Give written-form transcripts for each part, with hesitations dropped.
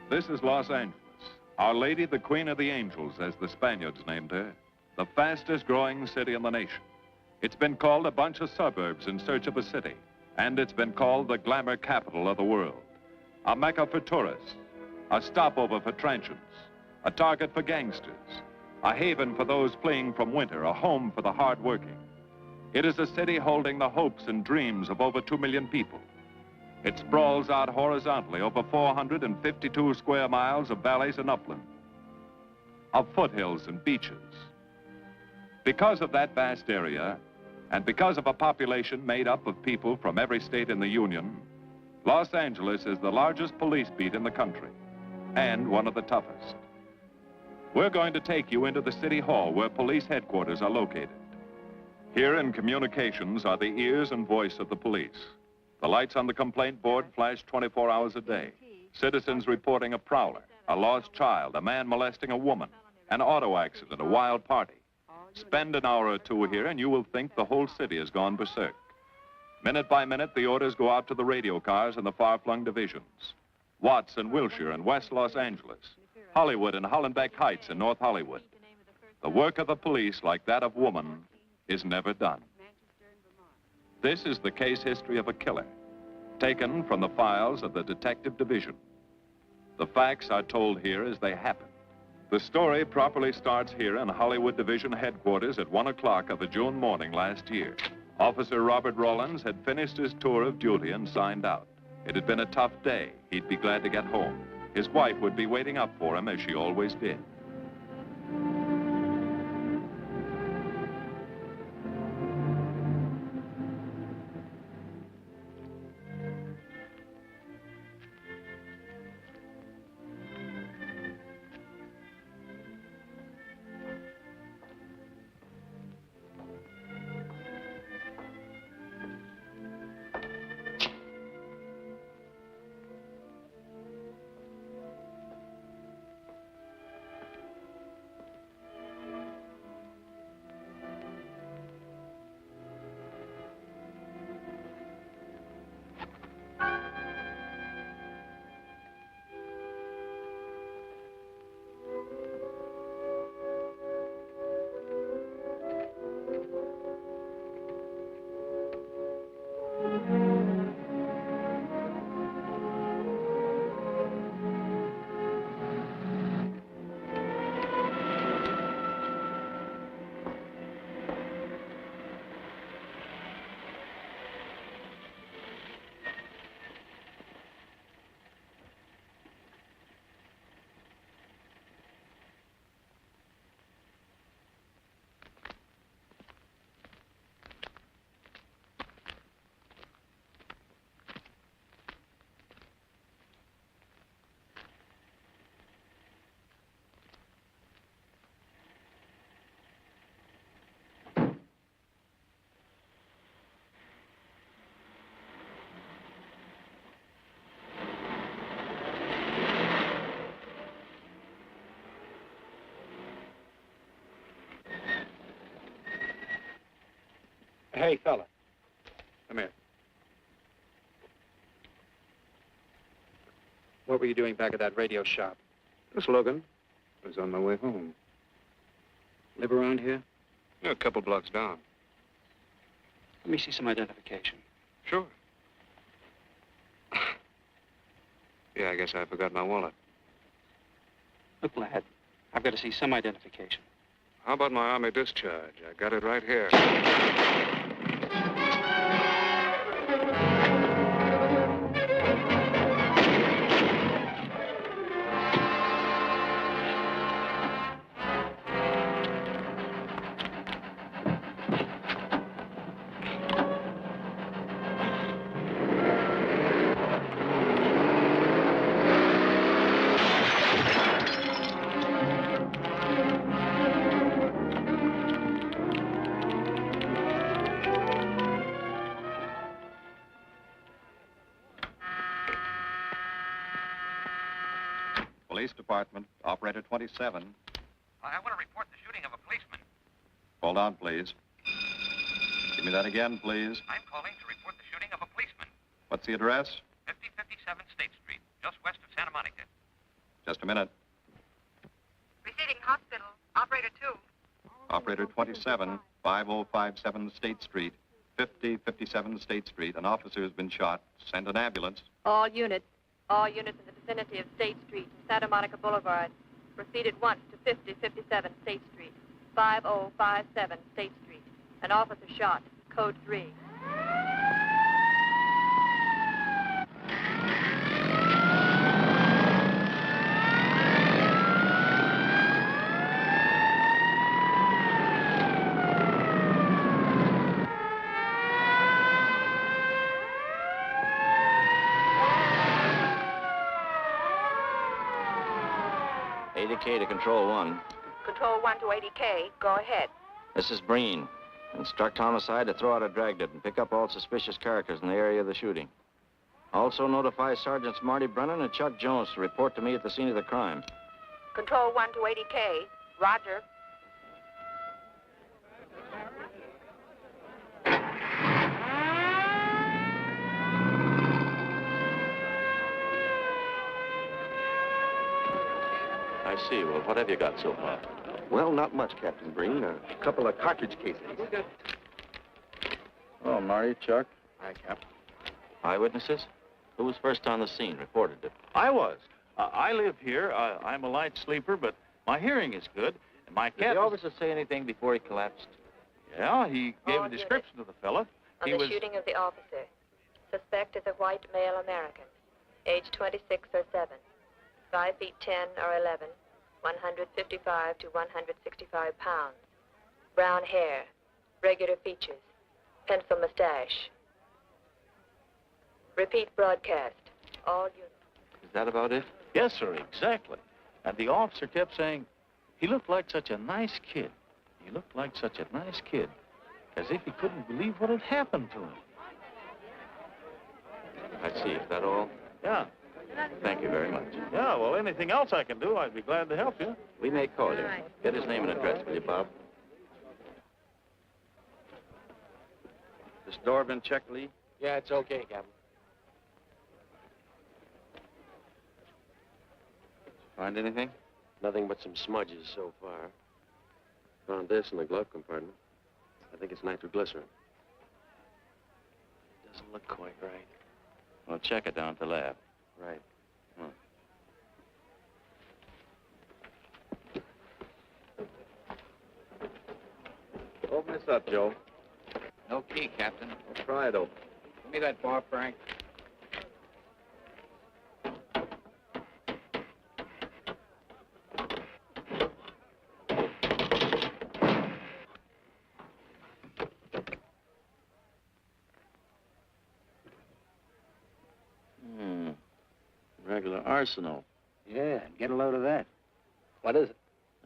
This is Los Angeles. Our Lady, the Queen of the Angels, as the Spaniards named her. The fastest growing city in the nation. It's been called a bunch of suburbs in search of a city. And it's been called the glamour capital of the world. A mecca for tourists. A stopover for transients. A target for gangsters. A haven for those fleeing from winter. A home for the hardworking. It is a city holding the hopes and dreams of over 2 million people. It sprawls out horizontally over 452 square miles of valleys and upland, of foothills and beaches. Because of that vast area, and because of a population made up of people from every state in the Union, Los Angeles is the largest police beat in the country, and one of the toughest. We're going to take you into the city hall where police headquarters are located. Here in communications are the ears and voice of the police. The lights on the complaint board flash 24 hours a day. Citizens reporting a prowler, a lost child, a man molesting a woman, an auto accident, a wild party. Spend an hour or two here and you will think the whole city has gone berserk. Minute by minute, the orders go out to the radio cars in the far-flung divisions. Watts and Wilshire and West Los Angeles. Hollywood and Hollenbeck Heights in North Hollywood. The work of the police, like that of woman, is never done. This is the case history of a killer, taken from the files of the Detective Division. The facts are told here as they happen. The story properly starts here in Hollywood Division headquarters at 1 o'clock of a June morning last year. Officer Robert Rollins had finished his tour of duty and signed out. It had been a tough day. He'd be glad to get home. His wife would be waiting up for him, as she always did. Hey, fella. Come here. What were you doing back at that radio shop? Just looking. I was on my way home. Live around here? Yeah, a couple blocks down. Let me see some identification. Sure. Yeah, I guess I forgot my wallet. Look, lad, I've got to see some identification. How about my Army discharge? I got it right here. Police Department, Operator 27. I want to report the shooting of a policeman. Hold on, please. Give me that again, please. I'm calling to report the shooting of a policeman. What's the address? 5057 State Street, just west of Santa Monica. Just a minute. Receiving hospital. Operator 2. Operator 27, 5057 State Street, 5057 State Street. An officer has been shot. Send an ambulance. All units in the vicinity of State Street and Santa Monica Boulevard. Proceed at once to 5057 State Street, 5057 State Street. An officer shot. Code 3. To Control 1. Control 1 to 80K. Go ahead. This is Breen. Instruct homicide to throw out a dragnet and pick up all suspicious characters in the area of the shooting. Also notify Sergeants Marty Brennan and Chuck Jones to report to me at the scene of the crime. Control 1 to 80K. Roger. I see. Well, what have you got so far? Well, not much, Captain Breen. A couple of cartridge cases. Oh, Marty, Chuck. Hi, Cap. Eyewitnesses? Who was first on the scene, reported it? I was. I live here. I'm a light sleeper, but my hearing is good. And my Did cat... the officer say anything before he collapsed? Yeah, he gave All a description of the fella. On the shooting of the officer. Suspect is a white male American. Age 26 or 7. 5 feet 10 or 11. 155 to 165 pounds. Brown hair. Regular features. Pencil mustache. Repeat broadcast. All units. Is that about it? Yes, sir, exactly. And the officer kept saying, he looked like such a nice kid. He looked like such a nice kid. As if he couldn't believe what had happened to him. I see. Is that all? Yeah. Thank you very much. Yeah, well, anything else I can do, I'd be glad to help you. We may call you. Get his name and address, will you, Bob? This door been checked, Lee? Yeah, it's okay, Captain. Find anything? Nothing but some smudges so far. Found this in the glove compartment. I think it's nitroglycerin. Doesn't look quite right. Well, check it down at the lab. Right. Open this up, Joe. No key, Captain. I'll try it open. Give me that bar, Frank. Regular arsenal. Yeah, get a load of that. What is it?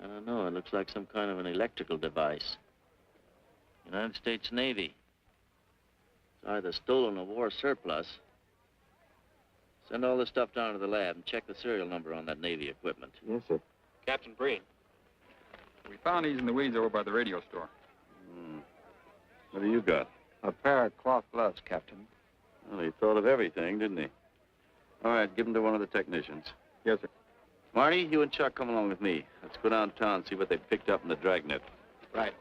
I don't know. It looks like some kind of an electrical device. United States Navy. It's either stolen or war surplus. Send all this stuff down to the lab and check the serial number on that Navy equipment. Yes, sir. Captain Breen. We found these in the weeds over by the radio store. What do you got? A pair of cloth gloves, Captain. Well, he thought of everything, didn't he? All right, give them to one of the technicians. Yes, sir. Marty, you and Chuck come along with me. Let's go downtown and see what they picked up in the dragnet. Right.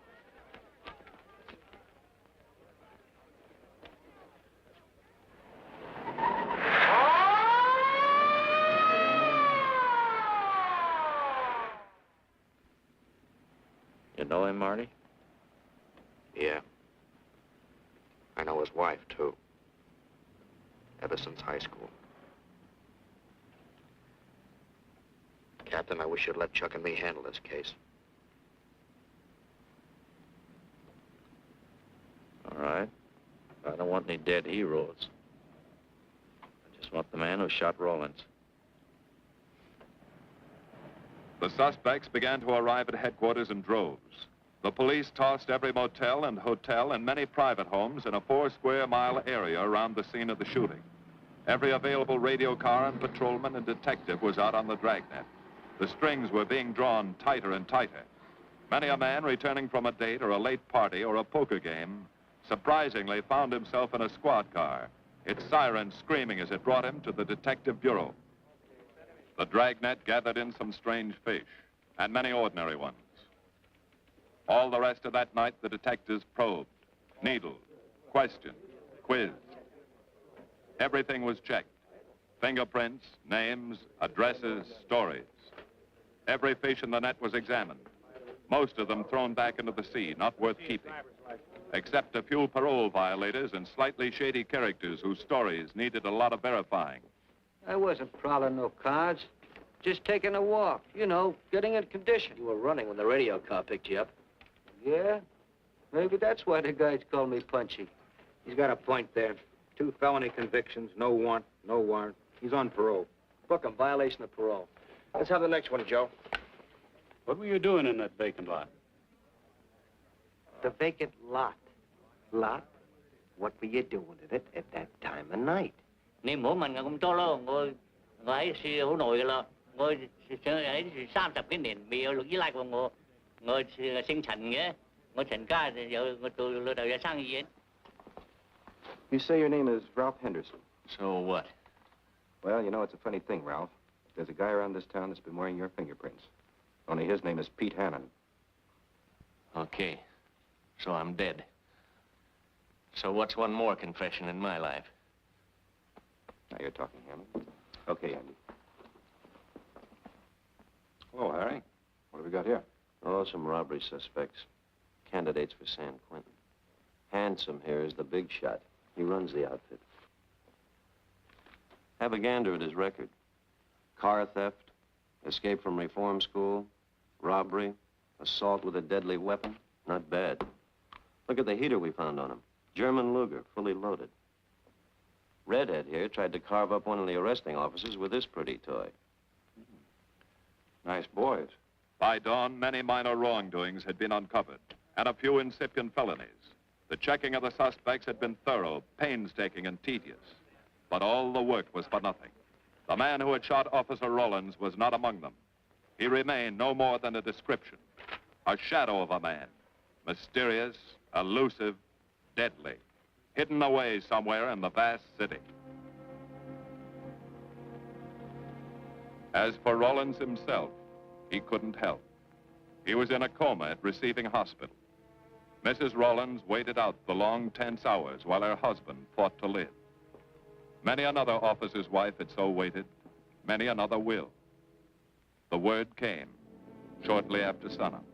You know him, Marty? Yeah. I know his wife, too. Ever since high school. Captain, I wish you'd let Chuck and me handle this case. All right. I don't want any dead heroes. I just want the man who shot Rollins. The suspects began to arrive at headquarters in droves. The police tossed every motel and hotel and many private homes in a 4-square-mile area around the scene of the shooting. Every available radio car and patrolman and detective was out on the dragnet. The strings were being drawn tighter and tighter. Many a man returning from a date or a late party or a poker game surprisingly found himself in a squad car, its siren screaming as it brought him to the detective bureau. The dragnet gathered in some strange fish, and many ordinary ones. All the rest of that night, the detectives probed, needled, questioned, quizzed. Everything was checked. Fingerprints, names, addresses, stories. Every fish in the net was examined. Most of them thrown back into the sea, not worth keeping. Except a few parole violators and slightly shady characters whose stories needed a lot of verifying. I wasn't prowling no cars. Just taking a walk, you know, getting in condition. You were running when the radio car picked you up. Yeah? Maybe that's why the guys call me Punchy. He's got a point there. 2 felony convictions, no warrant, no warrant. He's on parole. Book him, violation of parole. Let's have the next one, Joe. What were you doing in that vacant lot? The vacant lot. Lot? What were you doing in it at that time of night? Niệm của mình cũng to lo ngồi ấy xì hữu nội là ngồi ấy 30 cái nền bị luật dưới lại của ngồi sinh thành nghĩa ngồi thành ca giờ ngồi tụ lừa đảo sang gì. You say your name is Ralph Henderson. So what? Well, you know, it's a funny thing, Ralph. There's a guy around this town that's been wearing your fingerprints. Only his name is Pete Hannon. Okay. So I'm dead. So what's one more confession in my life? Now you're talking, Hammond. Okay, Andy. Hello, Harry. What have we got here? Oh, some robbery suspects. Candidates for San Quentin. Handsome here is the big shot. He runs the outfit. Have a gander at his record. Car theft, escape from reform school, robbery, assault with a deadly weapon. Not bad. Look at the heater we found on him. German Luger, fully loaded. Redhead here tried to carve up one of the arresting officers with this pretty toy. Nice boys. By dawn, many minor wrongdoings had been uncovered, and a few incipient felonies. The checking of the suspects had been thorough, painstaking, and tedious. But all the work was for nothing. The man who had shot Officer Rollins was not among them. He remained no more than a description, a shadow of a man, mysterious, elusive, deadly, hidden away somewhere in the vast city. As for Rollins himself, he couldn't help. He was in a coma at receiving hospital. Mrs. Rollins waited out the long, tense hours while her husband fought to live. Many another officer's wife had so waited. Many another will. The word came shortly after sunup.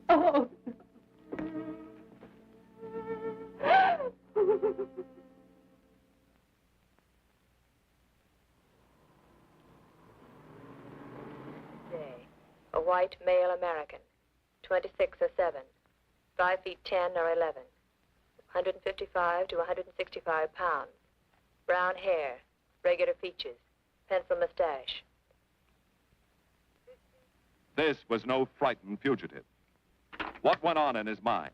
Oh. A white male American, 26 or 7, 5 feet 10 or 11, 155 to 165 pounds, brown hair, regular features, pencil mustache. This was no frightened fugitive. What went on in his mind?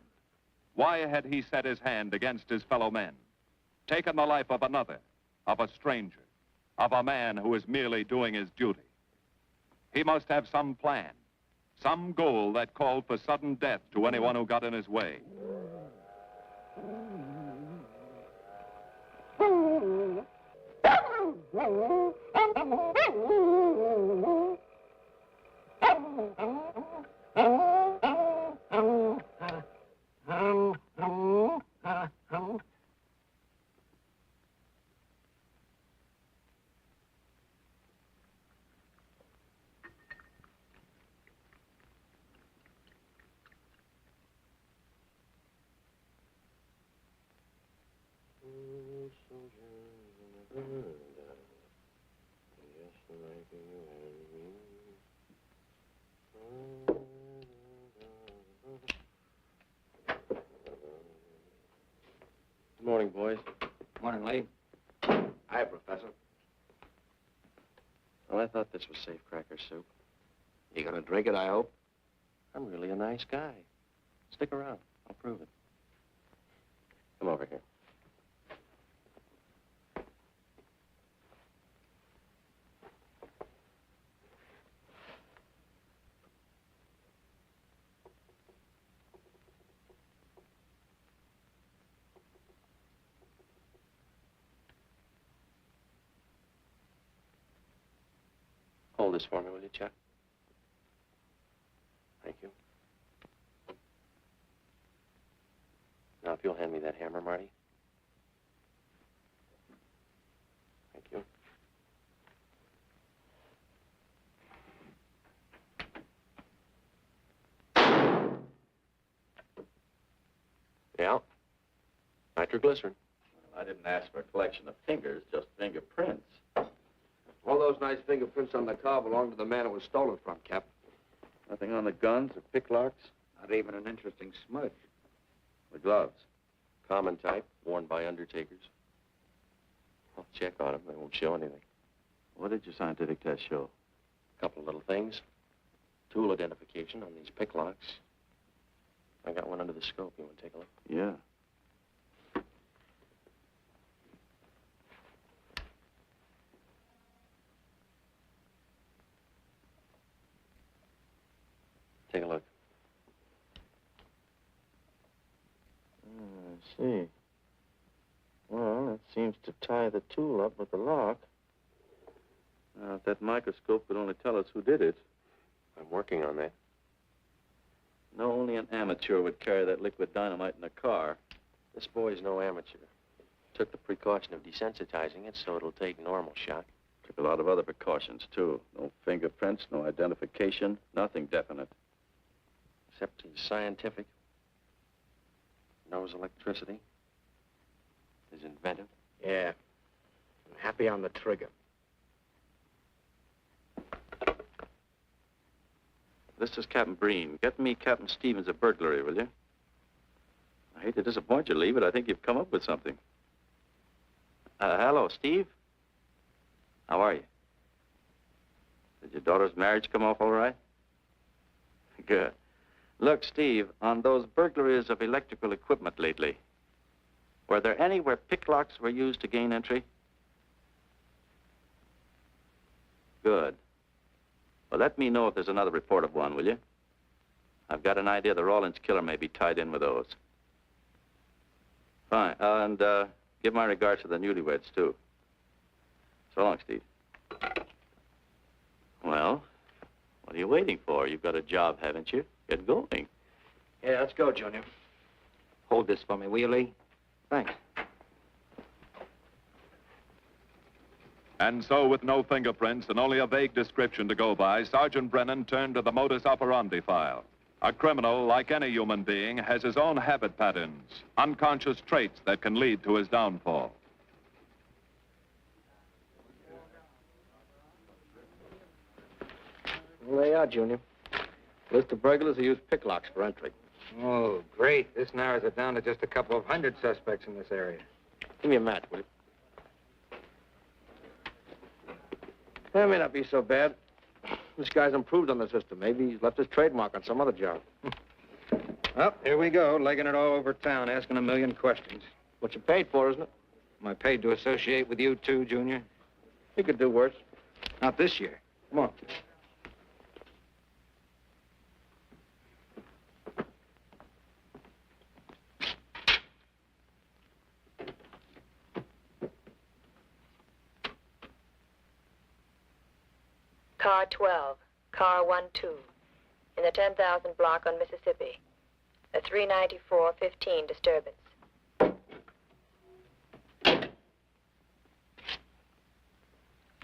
Why had he set his hand against his fellow men, taken the life of another, of a stranger, of a man who was merely doing his duty? He must have some plan, some goal that called for sudden death to anyone who got in his way. Good morning, boys. Morning, Lee. Hi, Professor. Well, I thought this was safe cracker soup. You gonna drink it, I hope? I'm really a nice guy. Stick around. I'll prove it. Come over here. Hold this for me, will you, Chuck? Thank you. Now, if you'll hand me that hammer, Marty. Thank you. Yeah. Nitroglycerin. I didn't ask for a collection of fingers, just fingerprints. All those nice fingerprints on the car belong to the man it was stolen from, Cap. Nothing on the guns or picklocks? Not even an interesting smudge. The gloves? Common type, worn by undertakers. I'll check on them. They won't show anything. What did your scientific test show? A couple of little things. Tool identification on these picklocks. I got one under the scope. You want to take a look? Yeah. Take a look. I see. Well, it seems to tie the tool up with the lock. Now, if that microscope could only tell us who did it. I'm working on that. No, only an amateur would carry that liquid dynamite in a car. This boy's no amateur. Took the precaution of desensitizing it so it'll take normal shock. Took a lot of other precautions, too. No fingerprints, no identification, nothing definite. Except he's scientific. Knows electricity. Is inventive. Yeah. I'm happy on the trigger. This is Captain Breen. Get me Captain Stevens a burglary, will you? I hate to disappoint you, Lee, but I think you've come up with something. Hello, Steve. How are you? Did your daughter's marriage come off all right? Good. Look, Steve, on those burglaries of electrical equipment lately, were there any where picklocks were used to gain entry? Good. Well, let me know if there's another report of one, will you? I've got an idea the Rawlins killer may be tied in with those. Fine. And give my regards to the newlyweds, too. So long, Steve. Well, what are you waiting for? You've got a job, haven't you? Get going. Yeah, let's go, Junior. Hold this for me, will you, Lee? Thanks. And so, with no fingerprints and only a vague description to go by, Sergeant Brennan turned to the modus operandi file. A criminal, like any human being, has his own habit patterns, unconscious traits that can lead to his downfall. Well, there you are, Junior. List of burglars who use picklocks for entry. Oh, great. This narrows it down to just a couple of hundred suspects in this area. Give me a match, will you? That may not be so bad. This guy's improved on the system. Maybe he's left his trademark on some other job. Well, here we go, legging it all over town, asking a million questions. What you paid for, isn't it? Am I paid to associate with you, too, Junior? You could do worse. Not this year. Come on. Car 12, car 12, in the 10,000 block on Mississippi. A 394-15 disturbance.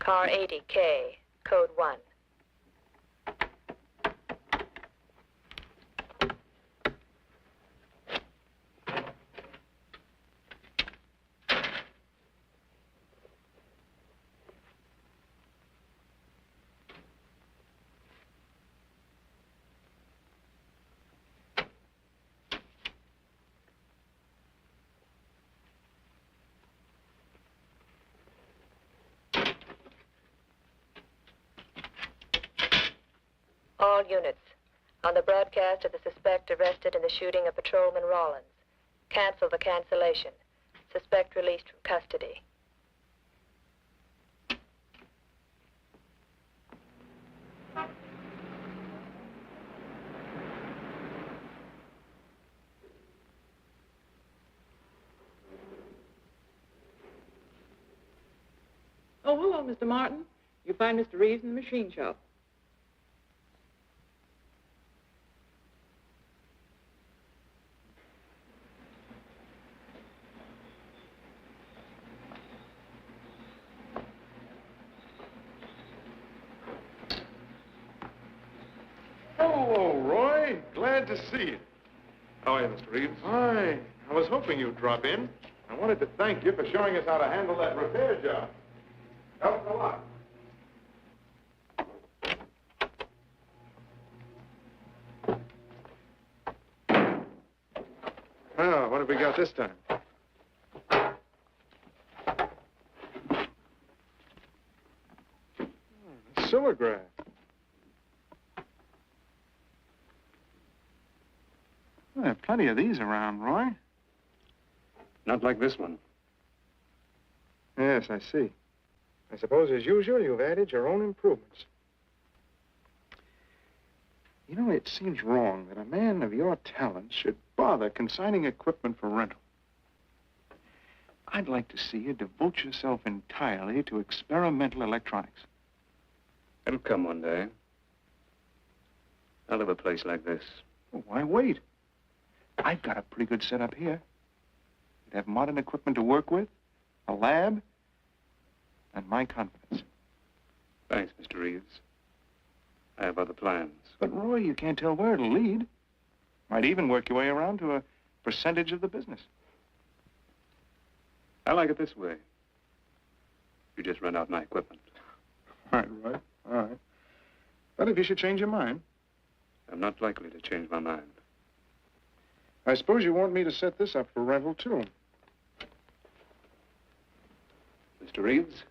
Car 80K, code 1. All units, on the broadcast of the suspect arrested in the shooting of Patrolman Rawlins. Cancel the cancellation. Suspect released from custody. Oh, hello, Mr. Martin. You find Mr. Reeves in the machine shop. Hello, Roy. Glad to see you. How are you, Mr. Reeves? Hi. I was hoping you'd drop in. I wanted to thank you for showing us how to handle that repair job. Helped a lot. Oh, what have we got this time? Silograph. Well, there are plenty of these around, Roy. Not like this one. Yes, I see. I suppose, as usual, you've added your own improvements. You know, it seems wrong that a man of your talents should bother consigning equipment for rental. I'd like to see you devote yourself entirely to experimental electronics. It'll come one day. I'll have a place like this. Well, why wait? I've got a pretty good setup here. You'd have modern equipment to work with, a lab, and my confidence. Thanks, Mr. Reeves. I have other plans. But, Roy, you can't tell where it'll lead. Might even work your way around to a percentage of the business. I like it this way. You just rent out my equipment. All right. All right. But if you should change your mind... I'm not likely to change my mind. I suppose you want me to set this up for rental, too. Mr. Reeves,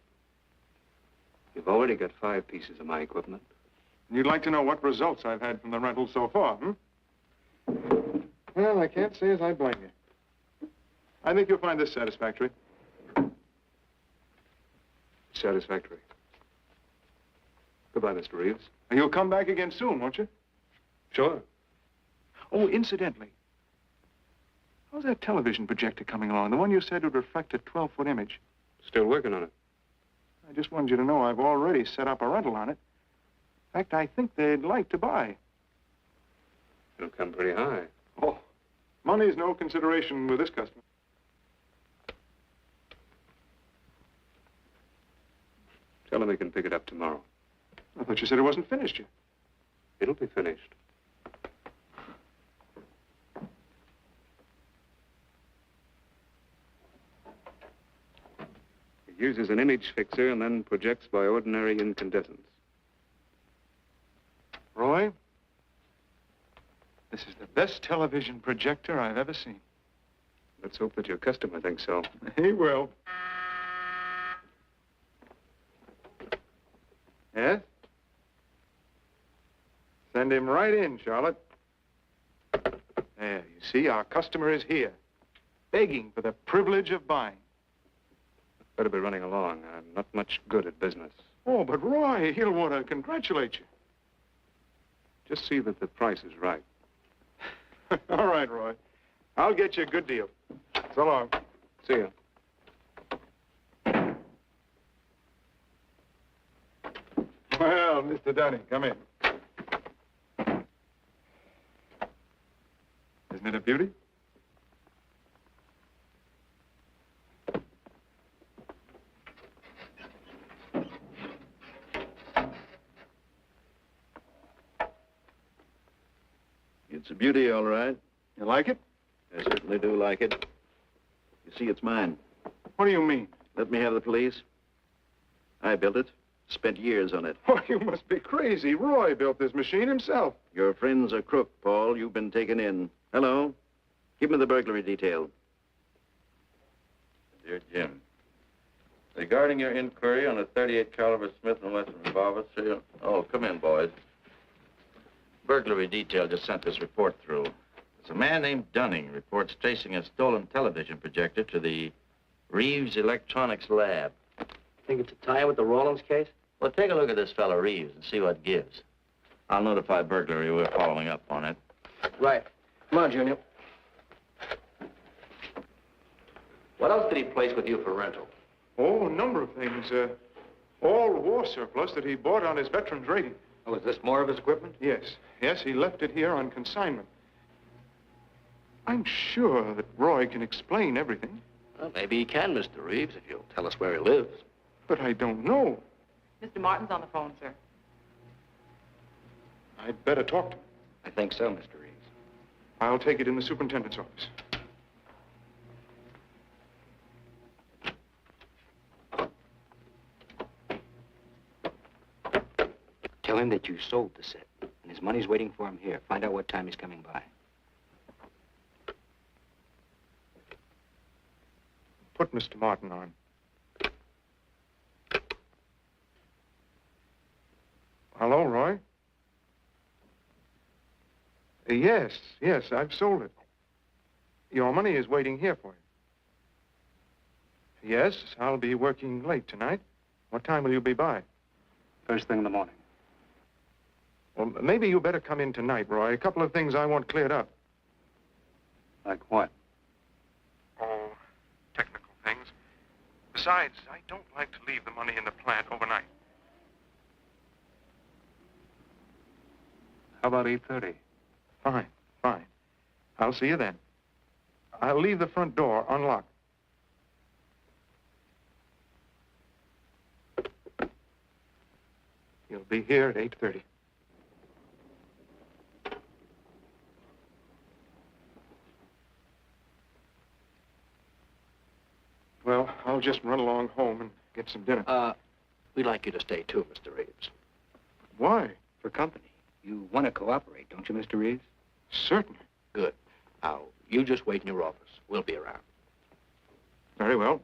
you've already got 5 pieces of my equipment. You'd like to know what results I've had from the rental so far, hmm? Well, I can't say as I blame you. I think you'll find this satisfactory. Satisfactory. Goodbye, Mr. Reeves. And you'll come back again soon, won't you? Sure. Oh, incidentally, how's that television projector coming along? The one you said would reflect a 12-foot image. Still working on it. I just wanted you to know I've already set up a rental on it. In fact, I think they'd like to buy. It'll come pretty high. Oh, money's no consideration with this customer. Tell him he can pick it up tomorrow. I thought you said it wasn't finished yet. It'll be finished. It uses an image fixer and then projects by ordinary incandescence. Roy, this is the best television projector I've ever seen. Let's hope that your customer thinks so. He will. Yes? Send him right in, Charlotte. There, you see, our customer is here, begging for the privilege of buying. Better be running along. I'm not much good at business. Oh, but Roy, he'll want to congratulate you. Just see that the price is right. All right, Roy. I'll get you a good deal. So long. See you. Well, Mr. Dunning, come in. Isn't it a beauty? It's a beauty, all right. You like it? I certainly do like it. You see, it's mine. What do you mean? Let me have the police. I built it. Spent years on it. Oh, you must be crazy. Roy built this machine himself. Your friend's a crook, Paul. You've been taken in. Hello? Give me the burglary detail. Dear Jim, regarding your inquiry on a .38 caliber Smith & Wesson revolver, serial... Oh, come in, boys. Burglary detail just sent this report through. There's a man named Dunning reports tracing a stolen television projector to the Reeves Electronics Lab. Think it's a tie with the Rawlins case? Well, take a look at this fellow Reeves and see what gives. I'll notify burglary we're following up on it. Right. Come on, Junior. What else did he place with you for rental? Oh, a number of things. All war surplus that he bought on his veterans rating. Oh, is this more of his equipment? Yes. Yes, he left it here on consignment. I'm sure that Roy can explain everything. Well, maybe he can, Mr. Reeves, if you'll tell us where he lives. But I don't know. Mr. Martin's on the phone, sir. I'd better talk to him. I think so, Mr. Reeves. I'll take it in the superintendent's office. Tell him that you sold the set, and his money's waiting for him here. Find out what time he's coming by. Put Mr. Martin on. Hello, Roy? Yes, I've sold it. Your money is waiting here for you. Yes, I'll be working late tonight. What time will you be by? First thing in the morning. Well, maybe you better come in tonight, Roy. A couple of things I want cleared up. Like what? Oh, technical things. Besides, I don't like to leave the money in the plant overnight. How about 8:30? Fine. I'll see you then. I'll leave the front door unlocked. You'll be here at 8:30. Well, I'll just run along home and get some dinner. We'd like you to stay, too, Mr. Reeves. Why? For company. You want to cooperate, don't you, Mr. Reeves? Certainly. Good. Now, you just wait in your office. We'll be around. Very well.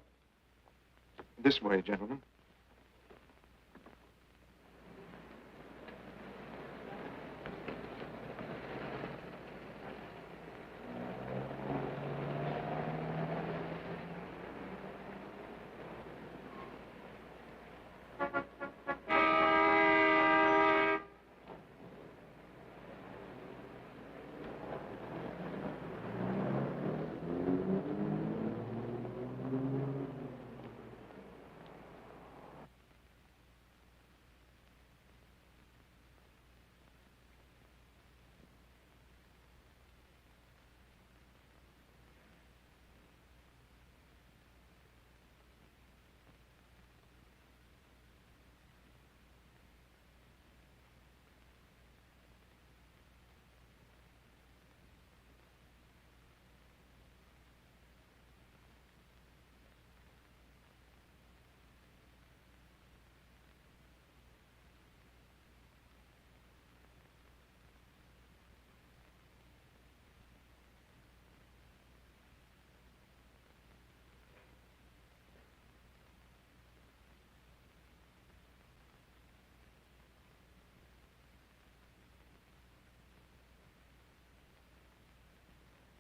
This way, gentlemen.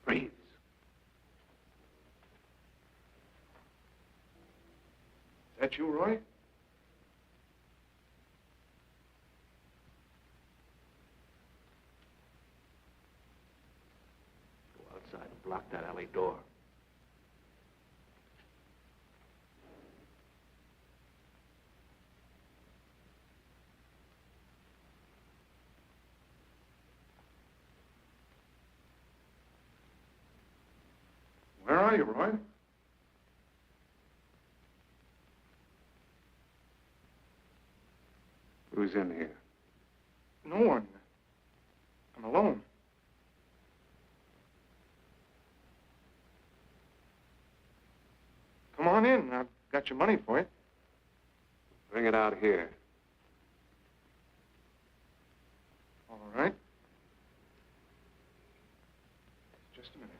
Reeves. Is that you, Roy? Go outside and block that alley door. Where are you, Roy? Who's in here? No one. I'm alone. Come on in. I've got your money for you. Bring it out here. All right. Just a minute.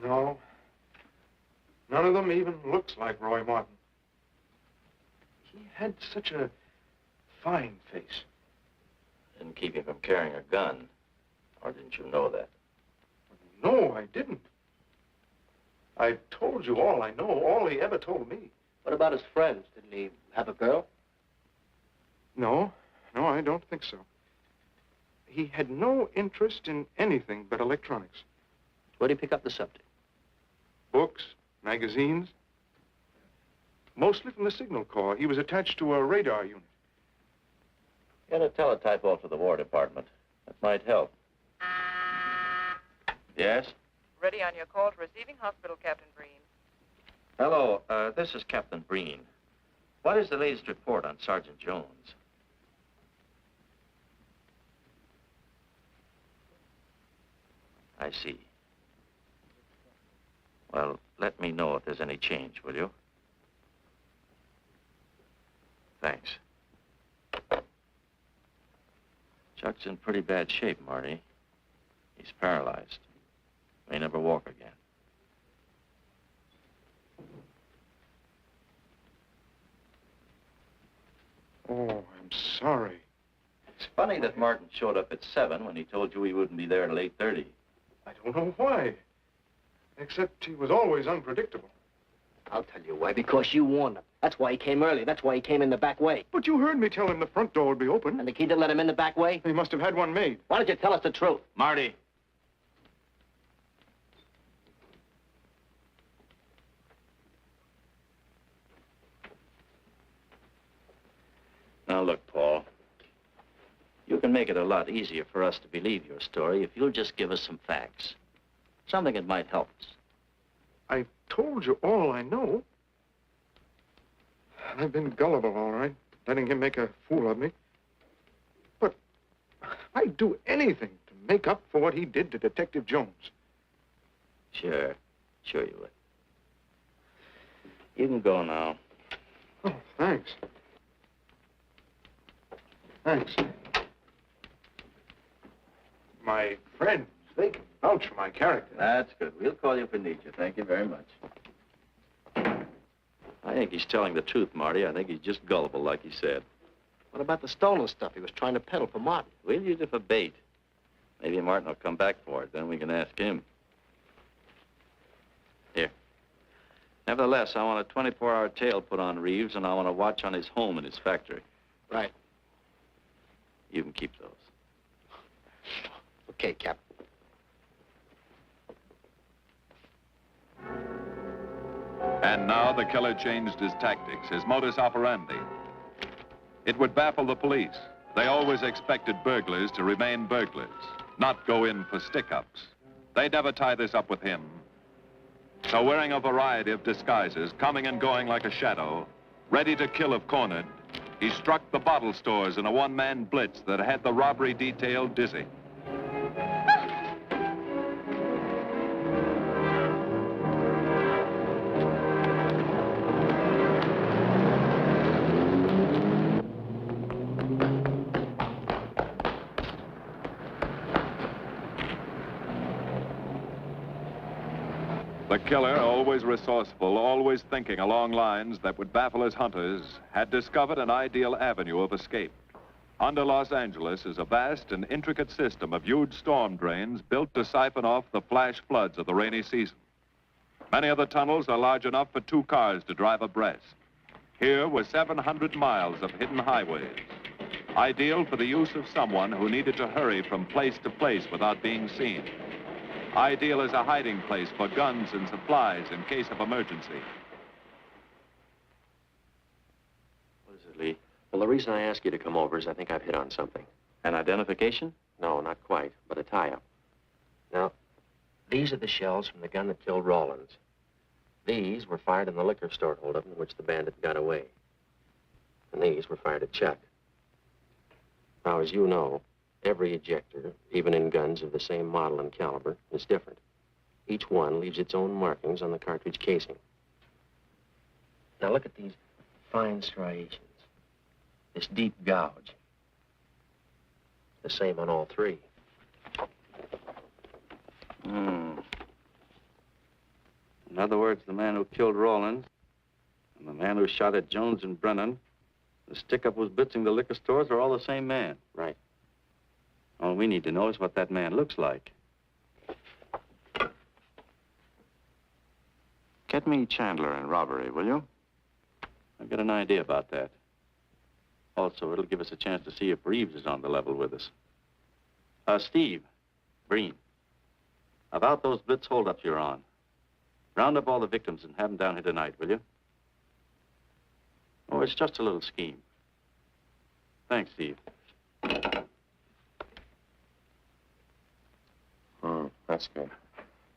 No. None of them even looks like Roy Martin. He had such a fine face. Didn't keep him from carrying a gun. Or didn't you know that? No, I didn't. I've told you all I know, all he ever told me. What about his friends? Didn't he have a girl? No, I don't think so. He had no interest in anything but electronics. Where'd he pick up the subject? Books, magazines. Mostly from the Signal Corps. He was attached to a radar unit. Get a teletype off to the War Department. That might help. Yes? Ready on your call to receiving hospital, Captain Breen. Hello, this is Captain Breen. What is the latest report on Sergeant Jones? I see. Well, let me know if there's any change, will you? Thanks. Chuck's in pretty bad shape, Marty. He's paralyzed. May never walk again. Oh, I'm sorry. It's funny that Martin showed up at 7 when he told you he wouldn't be there till 8:30. I don't know why. Except he was always unpredictable. I'll tell you why. Because you warned him. That's why he came early. That's why he came in the back way. But you heard me tell him the front door would be open. And the key didn't let him in the back way? He must have had one made. Why don't you tell us the truth? Marty. Now, look, Paul. You can make it a lot easier for us to believe your story if you'll just give us some facts. Something that might help us. I've told you all I know. I've been gullible, all right, letting him make a fool of me. But I'd do anything to make up for what he did to Detective Jones. Sure you would. You can go now. Oh, thanks. Thanks. My friends, they can vouch for my character. That's good. We'll call you if we need you. Thank you very much. I think he's telling the truth, Marty. I think he's just gullible, like he said. What about the stolen stuff he was trying to peddle for Martin? We'll use it for bait. Maybe Martin will come back for it. Then we can ask him. Here. Nevertheless, I want a 24-hour tail put on Reeves, and I want a watch on his home and his factory. Right. You can keep those. Okay, Captain. And now the killer changed his tactics, his modus operandi. It would baffle the police. They always expected burglars to remain burglars, not go in for stick-ups. They'd never tie this up with him. So wearing a variety of disguises, coming and going like a shadow, ready to kill if cornered, he struck the bottle stores in a one-man blitz that had the robbery detail dizzy. The killer, always resourceful, always thinking along lines that would baffle his hunters, had discovered an ideal avenue of escape. Under Los Angeles is a vast and intricate system of huge storm drains built to siphon off the flash floods of the rainy season. Many of the tunnels are large enough for 2 cars to drive abreast. Here were 700 miles of hidden highways, ideal for the use of someone who needed to hurry from place to place without being seen. Ideal as a hiding place for guns and supplies in case of emergency. What is it, Lee? Well, the reason I asked you to come over is I think I've hit on something. An identification? No, not quite, but a tie-up. Now, These are the shells from the gun that killed Rawlins. These were fired in the liquor store holdup in which the bandit got away. And these were fired at Chuck. Now, as you know, every ejector, even in guns of the same model and caliber, is different. Each one leaves its own markings on the cartridge casing. Now, look at these fine striations. This deep gouge. The same on all three. In other words, the man who killed Rawlins and the man who shot at Jones and Brennan, the stick-up who's blitzing the liquor stores are all the same man. Right. All we need to know is what that man looks like. Get me Chandler and robbery, will you? I've got an idea about that. Also, it'll give us a chance to see if Reeves is on the level with us. Steve, Breen, about those blitz holdups you're on. Round up all the victims and have them down here tonight, will you? Oh, it's just a little scheme. Thanks, Steve. That's good.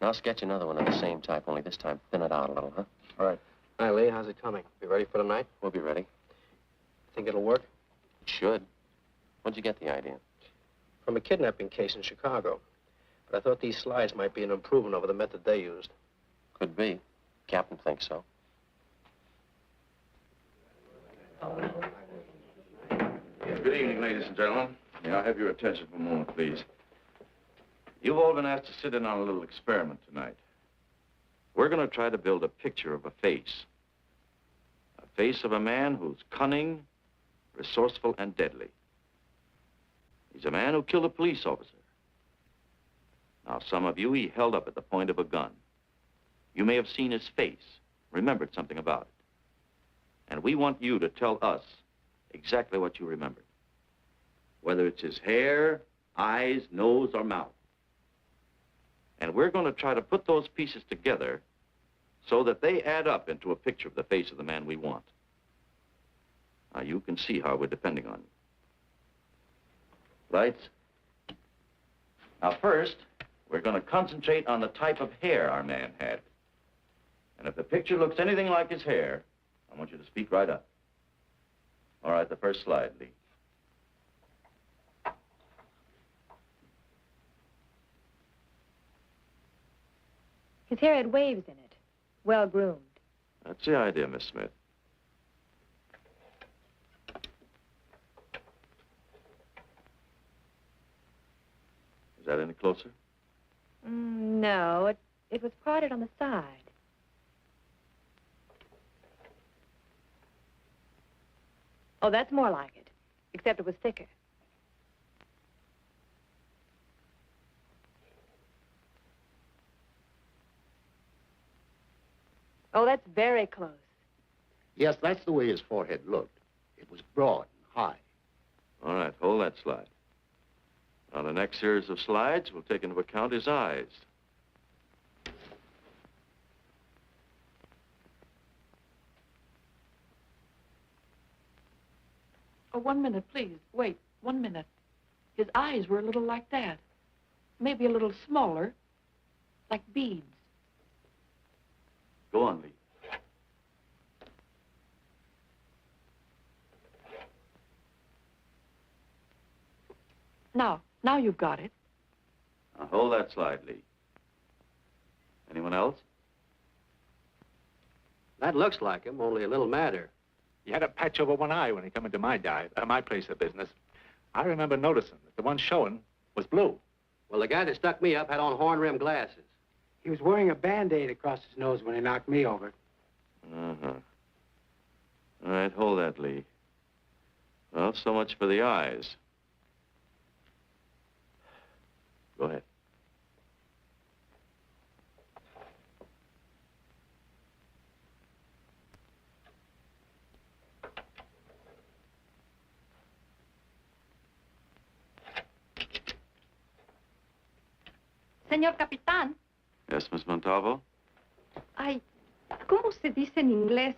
Now I'll sketch another one of the same type, only this time thin it out a little, huh? All right. Hi, Lee. How's it coming? Be ready for tonight? We'll be ready. Think it'll work? It should. Where'd you get the idea? From a kidnapping case in Chicago. But I thought these slides might be an improvement over the method they used. Could be. Captain thinks so. Good evening, ladies and gentlemen. May I have your attention for a moment, please? You've all been asked to sit in on a little experiment tonight. We're going to try to build a picture of a face. A face of a man who's cunning, resourceful, and deadly. He's a man who killed a police officer. Now, some of you he held up at the point of a gun. You may have seen his face, remembered something about it. And we want you to tell us exactly what you remembered. Whether it's his hair, eyes, nose, or mouth. And we're going to try to put those pieces together so that they add up into a picture of the face of the man we want. Now, you can see how we're depending on you. Lights? Now, first, we're going to concentrate on the type of hair our man had. And if the picture looks anything like his hair, I want you to speak right up. All right, the first slide, Lee. His hair had waves in it, well-groomed. That's the idea, Miss Smith. Is that any closer? No, it was parted on the side. Oh, that's more like it, except it was thicker. Oh, that's very close. Yes, that's the way his forehead looked. It was broad and high. All right, hold that slide. On the next series of slides, we'll take into account his eyes. Oh, 1 minute, please. Wait, 1 minute. His eyes were a little like that. Maybe a little smaller, like beads. Go on, Lee. Now you've got it. Now, hold that slide, Lee. Anyone else? That looks like him, only a little madder. He had a patch over one eye when he come into my place of business. I remember noticing that the one showing was blue. Well, the guy that stuck me up had on horn-rimmed glasses. He was wearing a Band-Aid across his nose when he knocked me over. Uh-huh. All right, hold that, Lee. Well, so much for the eyes. Go ahead. Señor Capitán. Yes, Miss Montalvo? Ay, ¿cómo se dice en inglés?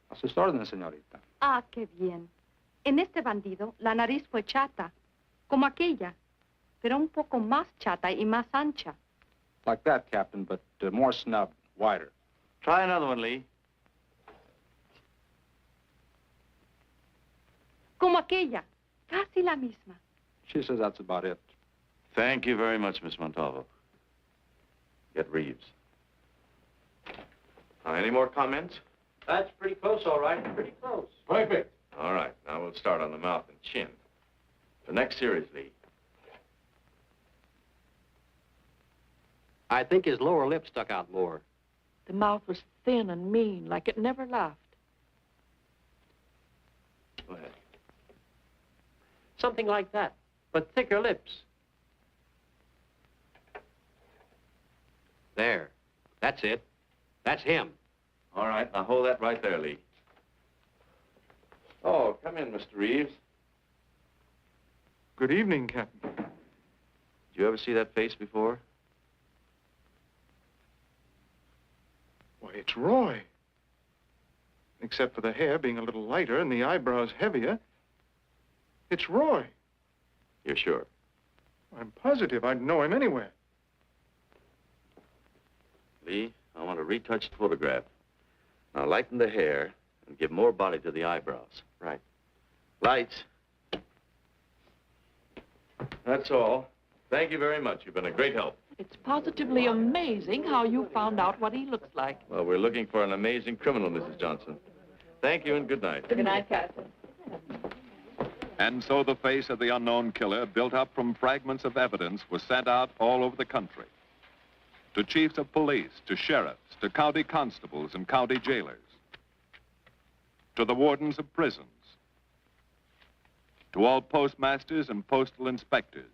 A sus órdenes, señorita. Ah, qué bien. En este bandido, la nariz fue chata, como aquella, pero un poco más chata y más ancha. Like that, Captain, but more snubbed, wider. Try another one, Lee. Como aquella. Casi la misma. She says that's about it. Thank you very much, Miss Montalvo. Get Reeves. Any more comments? That's pretty close, all right. Pretty close. Perfect. All right, now we'll start on the mouth and chin. The next series, Lee. I think his lower lip stuck out more. The mouth was thin and mean, like it never laughed. Go ahead. Something like that, but thicker lips. There. That's it. That's him. All right, now hold that right there, Lee. Oh, come in, Mr. Reeves. Good evening, Captain. Did you ever see that face before? Why, it's Roy. Except for the hair being a little lighter and the eyebrows heavier, it's Roy. You're sure? I'm positive I'd know him anywhere. Lee, I want a retouched photograph. Now lighten the hair and give more body to the eyebrows. Right. Lights. That's all. Thank you very much. You've been a great help. It's positively amazing how you found out what he looks like. Well, we're looking for an amazing criminal, Mrs. Johnson. Thank you and good night. Good night, Captain. And so the face of the unknown killer, built up from fragments of evidence, was sent out all over the country. To chiefs of police, to sheriffs, to county constables and county jailers, to the wardens of prisons, to all postmasters and postal inspectors,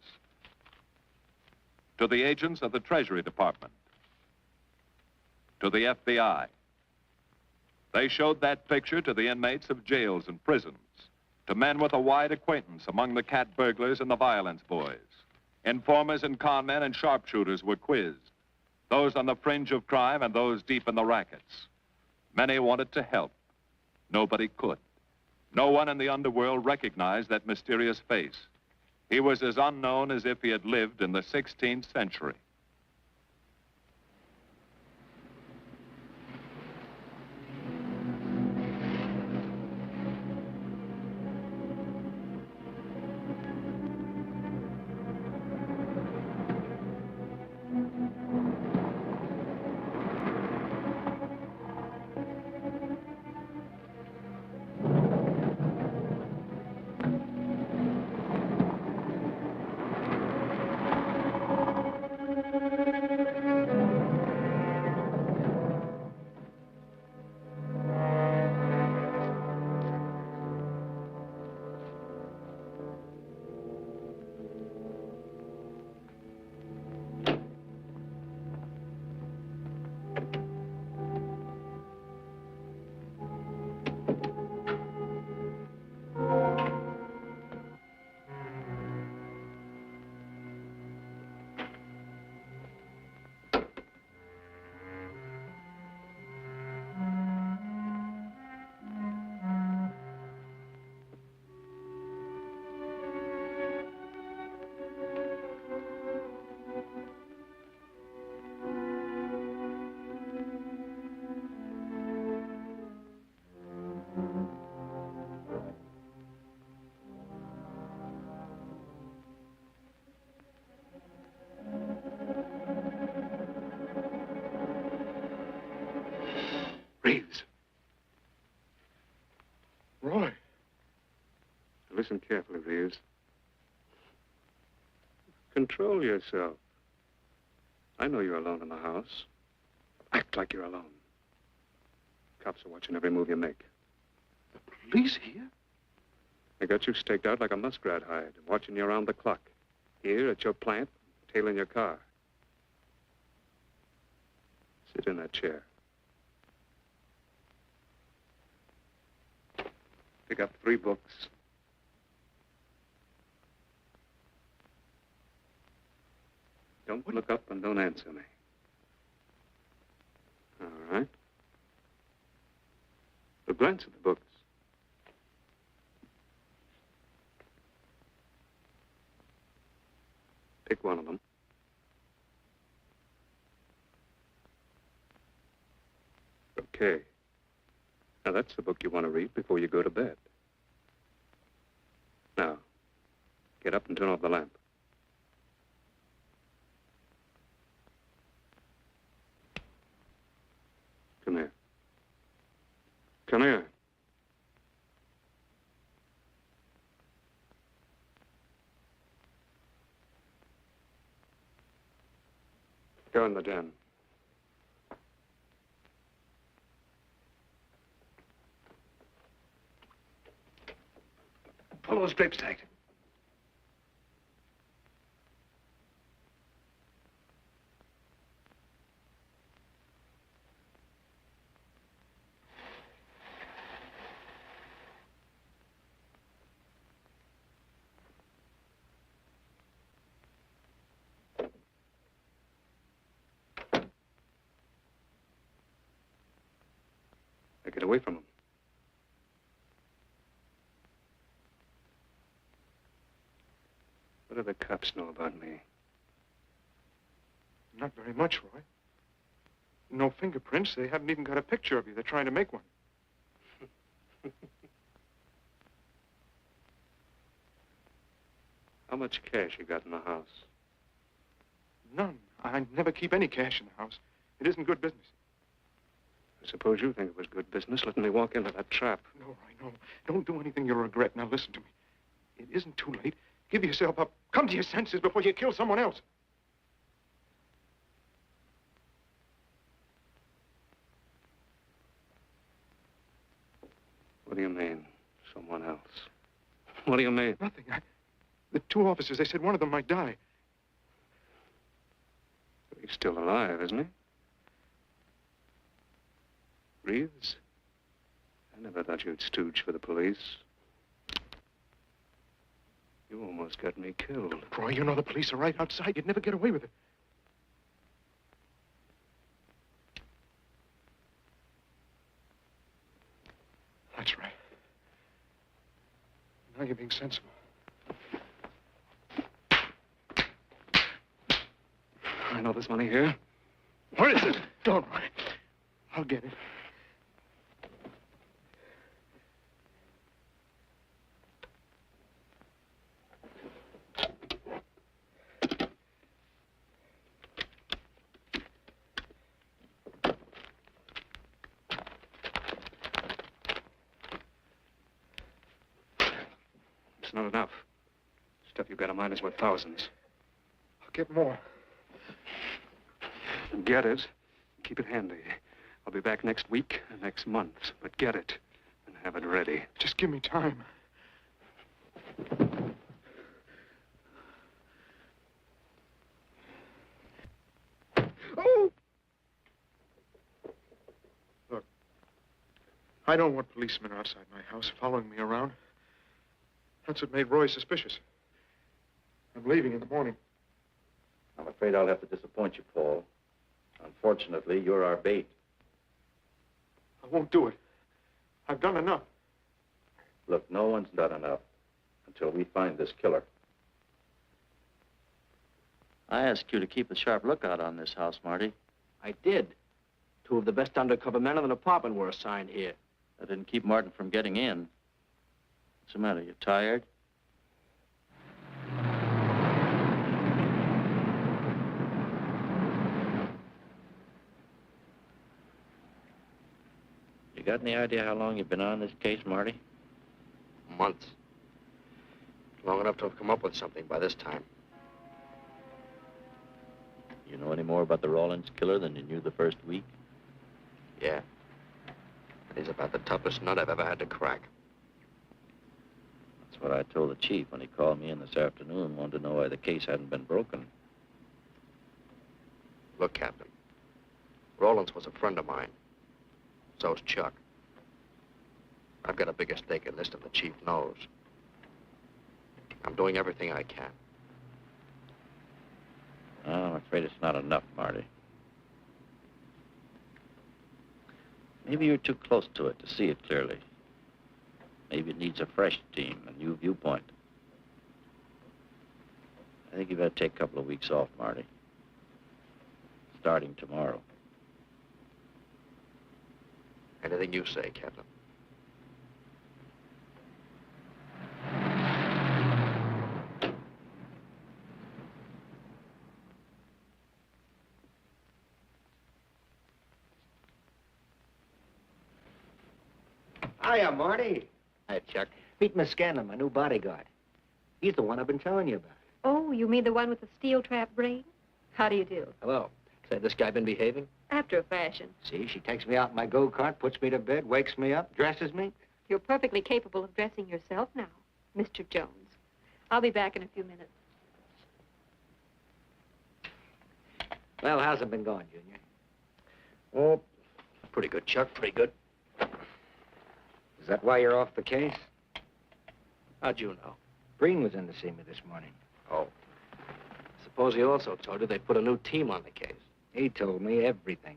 to the agents of the Treasury Department, to the FBI. They showed that picture to the inmates of jails and prisons, to men with a wide acquaintance among the cat burglars and the violence boys. Informers and conmen and sharpshooters were quizzed, those on the fringe of crime and those deep in the rackets. Many wanted to help. Nobody could. No one in the underworld recognized that mysterious face. He was as unknown as if he had lived in the 16th century. Reeves. Roy. Listen carefully, Reeves. Control yourself. I know you're alone in the house. Act like you're alone. Cops are watching every move you make. The police here? They got you staked out like a muskrat hide, watching you around the clock. Here at your plant, tailing your car. Sit in that chair. Pick up 3 books. Don't look up and don't answer me. All right. But glance at the books. Pick one of them. K. Now, that's the book you want to read before you go to bed. Now, get up and turn off the lamp. Come here. Come here. Go in the den. Pull those drapes tight. Now get away from him. What do the cops know about me? Not very much, Roy. No fingerprints. They haven't even got a picture of you. They're trying to make one. How much cash you got in the house? None. I never keep any cash in the house. It isn't good business. I suppose you think it was good business letting me walk into that trap. No, Roy, no. Don't do anything you'll regret. Now, listen to me. It isn't too late. Give yourself up. Come to your senses before you kill someone else. What do you mean, someone else? What do you mean? Nothing. The two officers, they said one of them might die. He's still alive, isn't he? Reeves? I never thought you'd stooge for the police. You almost got me killed. Roy, you know the police are right outside. You'd never get away with it. That's right. Now you're being sensible. I know there's money here. Where is it? Don't worry. I'll get it. It's not enough. Stuff you've got in mind is worth thousands. I'll get more. Get it. Keep it handy. I'll be back next week and next month. But get it and have it ready. Just give me time. Oh! Look, I don't want policemen outside my house following me around. That's what made Roy suspicious. I'm leaving in the morning. I'm afraid I'll have to disappoint you, Paul. Unfortunately, you're our bait. I won't do it. I've done enough. Look, no one's done enough until we find this killer. I asked you to keep a sharp lookout on this house, Marty. I did. Two of the best undercover men in the department were assigned here. That didn't keep Martin from getting in. What's the matter? You tired? You got any idea how long you've been on this case, Marty? Months. Long enough to have come up with something by this time. You know any more about the Rawlins killer than you knew the first week? Yeah. He's about the toughest nut I've ever had to crack. That's what I told the chief when he called me in this afternoon, wanted to know why the case hadn't been broken. Look, Captain. Rawlins was a friend of mine. So's Chuck. I've got a bigger stake in this than the chief knows. I'm doing everything I can. I'm afraid it's not enough, Marty. Maybe you're too close to it to see it clearly. Maybe it needs a fresh team, a new viewpoint. I think you better take a couple of weeks off, Marty. Starting tomorrow. Anything you say, Captain. Hiya, Marty. Hi, Chuck. Meet Miss Scanlon, my new bodyguard. He's the one I've been telling you about. Oh, you mean the one with the steel trap brain? How do you do? Hello. Say, this guy been behaving? After a fashion. See, she takes me out in my go-kart, puts me to bed, wakes me up, dresses me. You're perfectly capable of dressing yourself now, Mr. Jones. I'll be back in a few minutes. Well, how's it been going, Junior? Oh, pretty good, Chuck, pretty good. Is that why you're off the case? How'd you know? Breen was in to see me this morning. Oh. Suppose he also told you they put a new team on the case. He told me everything.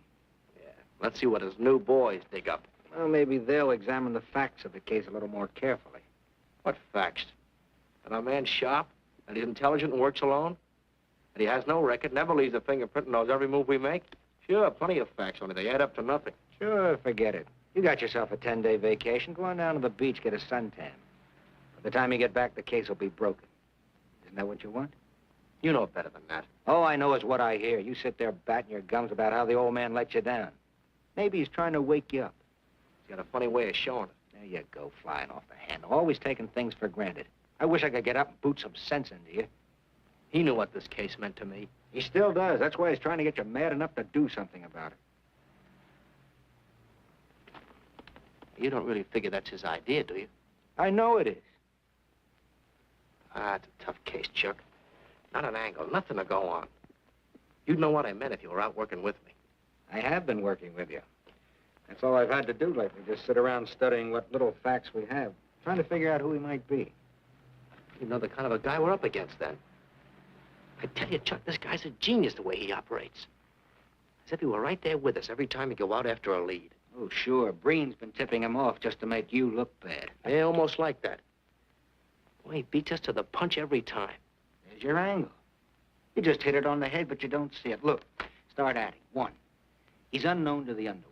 Yeah. Let's see what his new boys dig up. Well, maybe they'll examine the facts of the case a little more carefully. What facts? That our man's sharp? That he's intelligent and works alone? That he has no record, never leaves a fingerprint, and knows every move we make? Sure, plenty of facts, only they add up to nothing. Sure, forget it. You got yourself a 10-day vacation. Go on down to the beach, get a suntan. By the time you get back, the case will be broken. Isn't that what you want? You know better than that. All I know is what I hear. You sit there batting your gums about how the old man let you down. Maybe he's trying to wake you up. He's got a funny way of showing it. There you go, flying off the handle. Always taking things for granted. I wish I could get up and boot some sense into you. He knew what this case meant to me. He still does. That's why he's trying to get you mad enough to do something about it. You don't really figure that's his idea, do you? I know it is. Ah, it's a tough case, Chuck. Not an angle, nothing to go on. You'd know what I meant if you were out working with me. I have been working with you. That's all I've had to do lately, just sit around studying what little facts we have, trying to figure out who he might be. You know the kind of a guy we're up against, then. I tell you, Chuck, this guy's a genius the way he operates. As if he were right there with us every time we go out after a lead. Oh, sure. Breen's been tipping him off just to make you look bad. Yeah, almost like that. Boy, he beats us to the punch every time. There's your angle. You just hit it on the head, but you don't see it. Look, start adding. 1, he's unknown to the underworld.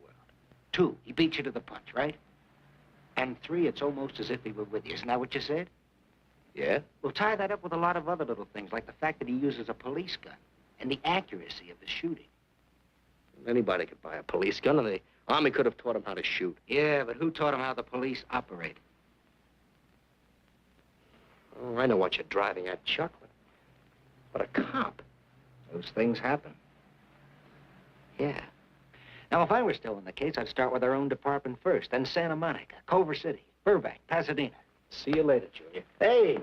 2, he beats you to the punch, right? And 3, it's almost as if he were with you. Isn't that what you said? Yeah? Well, tie that up with a lot of other little things, like the fact that he uses a police gun and the accuracy of the shooting. Anybody could buy a police gun, and the Army could have taught him how to shoot. Yeah, but who taught him how the police operate? Oh, I know what you're driving at, Chuck. But a cop. Those things happen. Yeah. Now, if I were still in the case, I'd start with our own department first, then Santa Monica, Culver City, Burbank, Pasadena. See you later, Junior. Hey!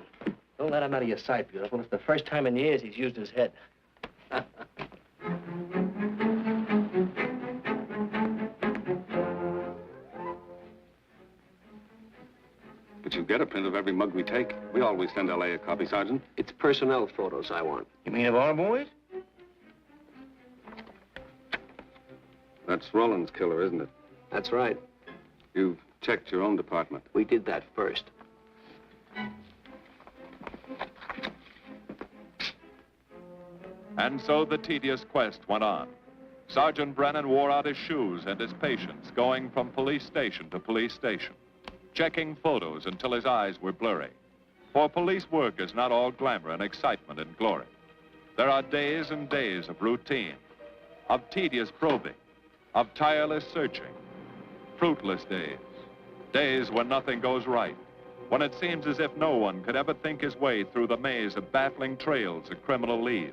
Don't let him out of your sight, beautiful. It's the first time in years he's used his head. But you get a print of every mug we take. We always send L.A. a copy, Sergeant. It's personnel photos I want. You mean of our boys? That's Roland's killer, isn't it? That's right. You've checked your own department. We did that first. And so the tedious quest went on. Sergeant Brennan wore out his shoes and his patience, going from police station to police station, checking photos until his eyes were blurry. For police work is not all glamour and excitement and glory. There are days and days of routine, of tedious probing, of tireless searching, fruitless days, days when nothing goes right, when it seems as if no one could ever think his way through the maze of baffling trails a criminal leaves.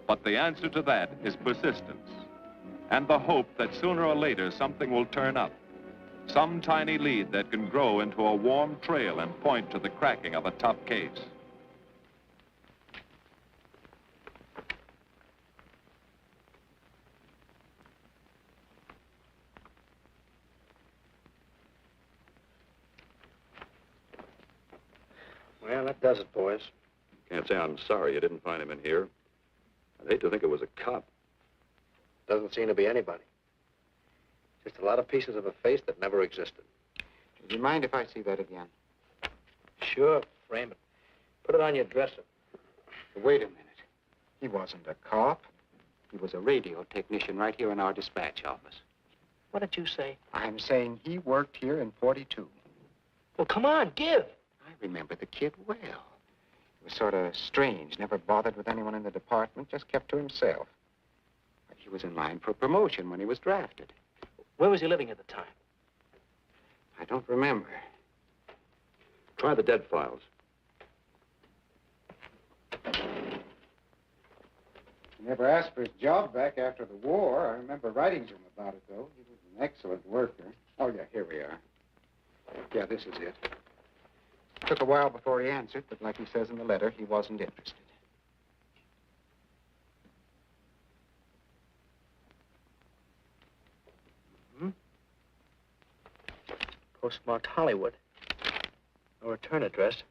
But the answer to that is persistence, and the hope that sooner or later something will turn up, some tiny lead that can grow into a warm trail and point to the cracking of a tough case. Well, that does it, boys. Can't say I'm sorry you didn't find him in here. I'd hate to think it was a cop. Doesn't seem to be anybody. Just a lot of pieces of a face that never existed. Would you mind if I see that again? Sure, frame it. Put it on your dresser. Wait a minute. He wasn't a cop. He was a radio technician right here in our dispatch office. What did you say? I'm saying he worked here in 42. Well, come on, give. I remember the kid well. He was sort of strange, never bothered with anyone in the department, just kept to himself. But he was in line for promotion when he was drafted. Where was he living at the time? I don't remember. Try the dead files. He never asked for his job back after the war. I remember writing to him about it, though. He was an excellent worker. Oh, yeah, here we are. Yeah, this is it. Took a while before he answered, but like he says in the letter, he wasn't interested. Postmarked Hollywood. No return address.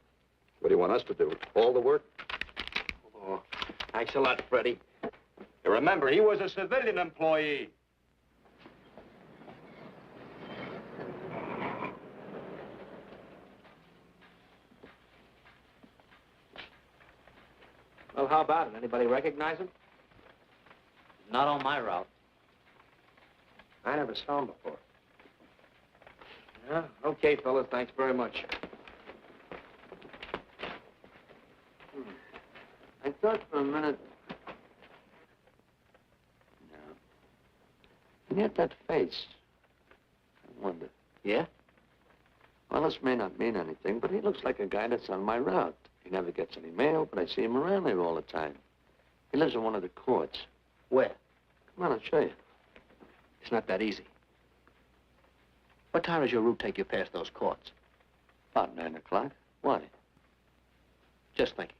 What do you want us to do? All the work? Oh, thanks a lot, Freddie. Remember, he was a civilian employee. Well, how about it? Anybody recognize him? Not on my route. I never saw him before. Yeah, okay, fellas. Thanks very much. I thought for a minute... No. And yet that face. I wonder. Yeah? Well, this may not mean anything, but he looks like a guy that's on my route. He never gets any mail, but I see him around there all the time. He lives in one of the courts. Where? Come on, I'll show you. It's not that easy. What time does your route take you past those courts? About 9 o'clock. Why? Just thinking.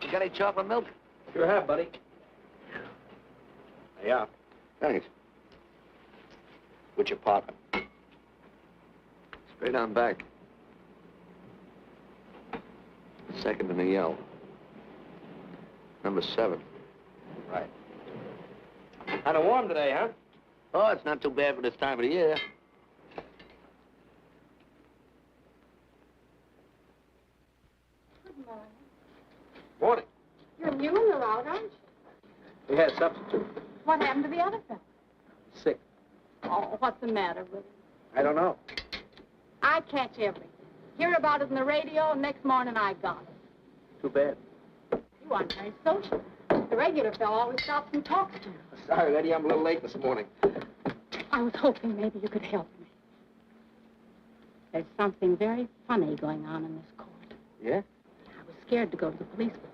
You got any chocolate milk? Sure have, buddy. Yeah. Thanks. Which apartment? Straight on back. Second in the yell. Number 7. Right. Kind of warm today, huh? Oh, it's not too bad for this time of the year. Good morning. Morning. You're new in the route, aren't you? We had a substitute. What happened to the other fellow? Sick. Oh, what's the matter with him? I don't know. I catch everything. Hear about it on the radio, and next morning I got it. Too bad. You aren't very social. The regular fellow always stops and talks to you. Sorry, lady, I'm a little late this morning. I was hoping maybe you could help me. There's something very funny going on in this court. Yeah? I was scared to go to the police with it.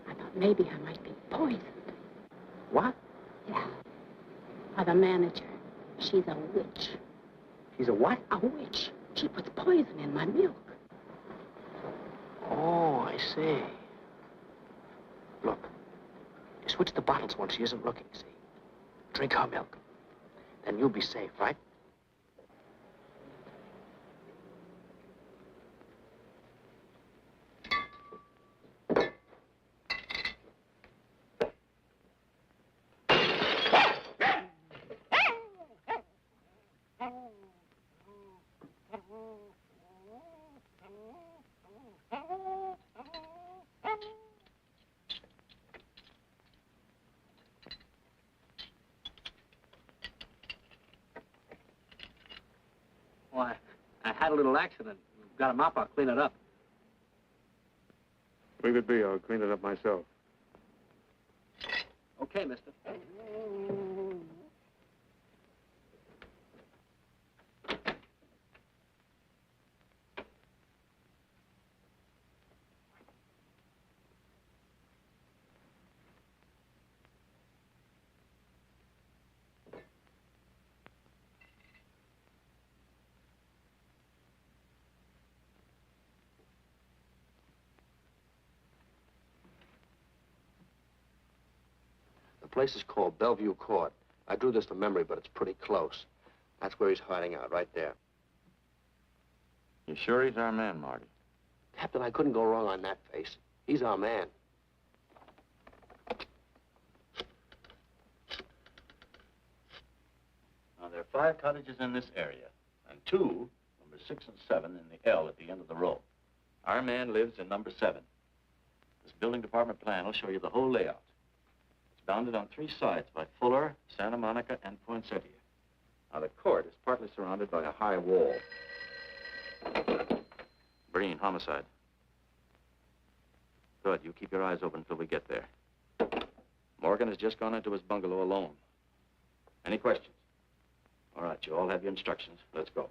I thought maybe I might be poisoned. What? Yeah. By the manager. She's a witch. She's a what? A witch. She puts poison in my milk. Oh, I see. Look, you switch the bottles when she isn't looking, see? Drink her milk. Then you'll be safe, right? Why, I had a little accident. Got a mop, I'll clean it up. Leave it be. I'll clean it up myself. Okay, mister. The place is called Bellevue Court. I drew this from memory, but it's pretty close. That's where he's hiding out, right there. You sure he's our man, Marty? Captain, I couldn't go wrong on that face. He's our man. Now, there are 5 cottages in this area, and 2, numbers 6 and 7, in the L at the end of the row. Our man lives in number 7. This building department plan will show you the whole layout. It's bounded on 3 sides by Fuller, Santa Monica, and Poinsettia. Now, the court is partly surrounded by a high wall. Breen, homicide. Good. You keep your eyes open until we get there. Morgan has just gone into his bungalow alone. Any questions? All right, you all have your instructions. Let's go.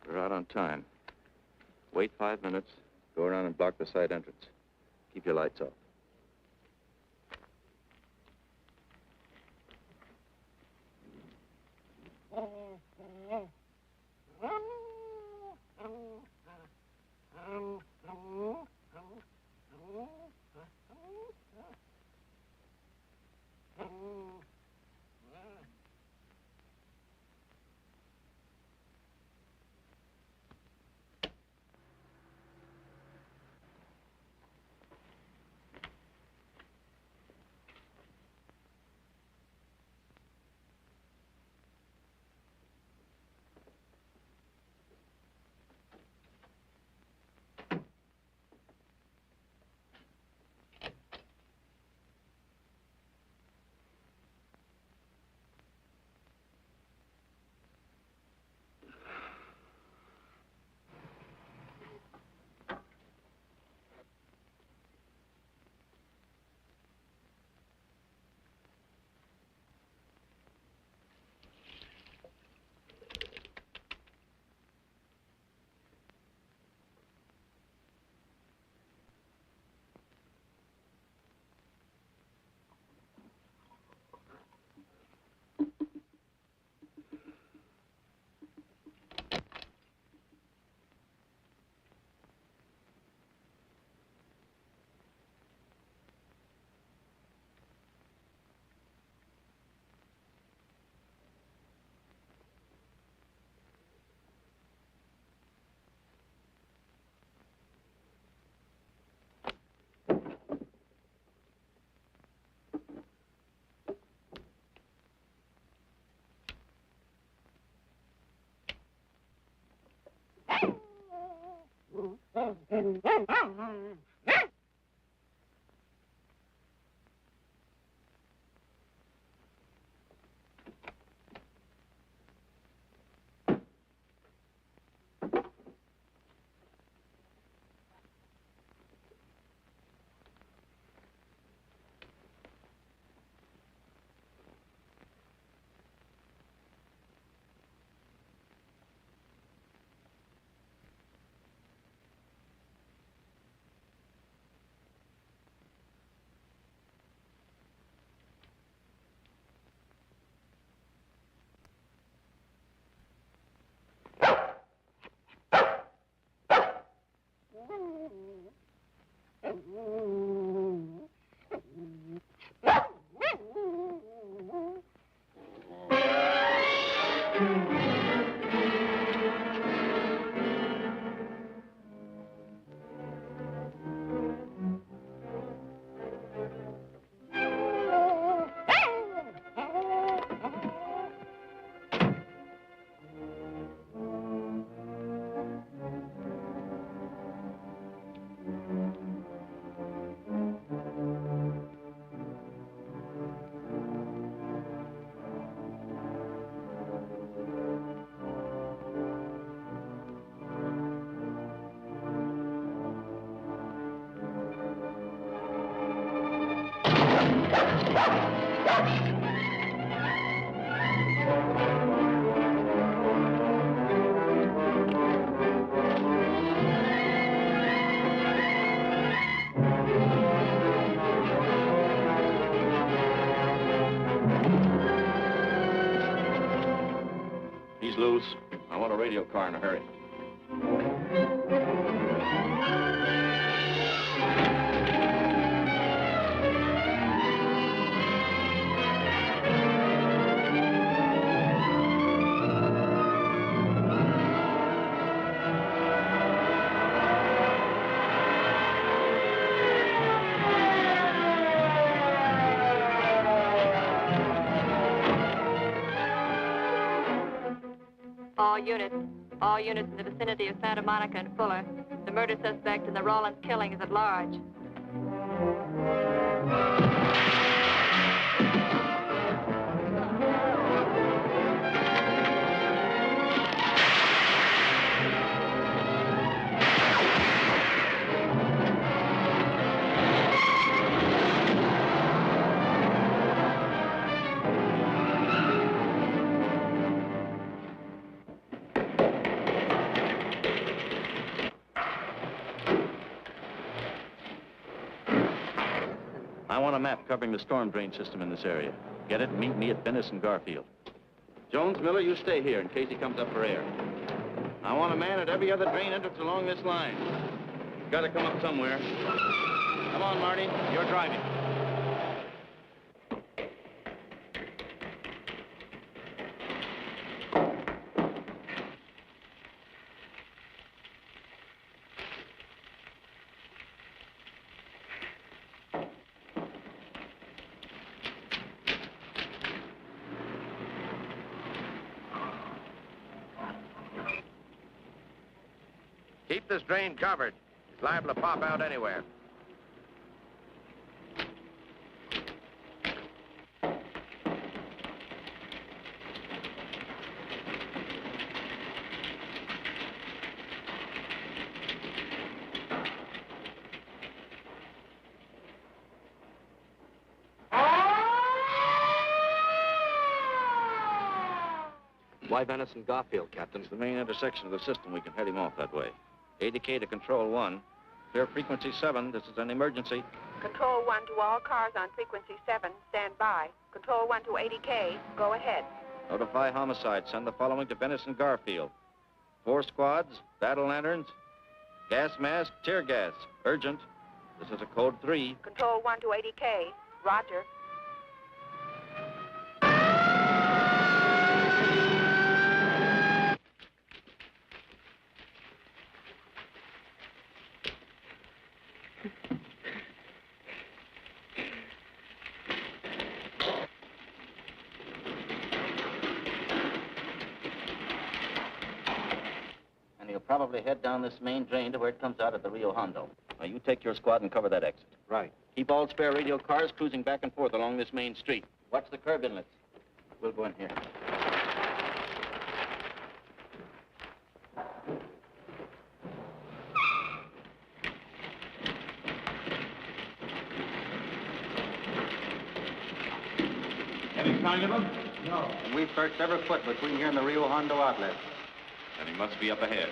We're out on time. Wait 5 minutes. Go around and block the side entrance. Keep your lights off. He's loose. I want a radio car in a hurry. All units in the vicinity of Santa Monica and Fuller. The murder suspect in the Rollins killing is at large. I want a map covering the storm drain system in this area. Get it and meet me at Venice and Garfield. Jones, Miller, you stay here in case he comes up for air. I want a man at every other drain entrance along this line. He's got to come up somewhere. Come on, Marty. You're driving. Keep this drain covered. It's liable to pop out anywhere. Why Venice and Garfield, Captain? It's the main intersection of the system. We can head him off that way. ADK to Control 1. Clear frequency 7. This is an emergency. Control 1 to all cars on frequency 7. Stand by. Control 1 to 80K. Go ahead. Notify homicide. Send the following to Venice and Garfield. 4 squads, battle lanterns, gas mask, tear gas. Urgent. This is a code 3. Control 1 to 80K. Roger. Probably head down this main drain to where it comes out at the Rio Hondo. Now, you take your squad and cover that exit. Right. Keep all spare radio cars cruising back and forth along this main street. Watch the curb inlets. We'll go in here. Any sign of him? No. And we've searched every foot between here and the Rio Hondo outlet. Then he must be up ahead.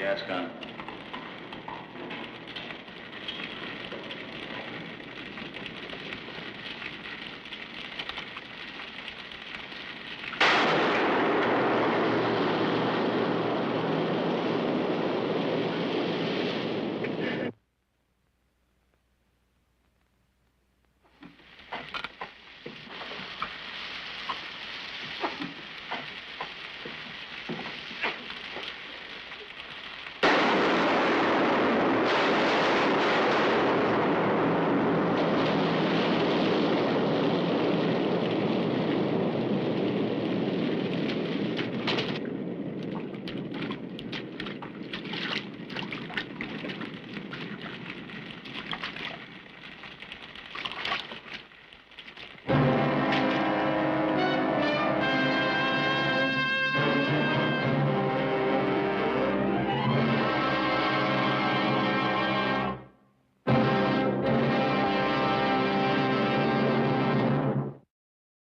Gas gun.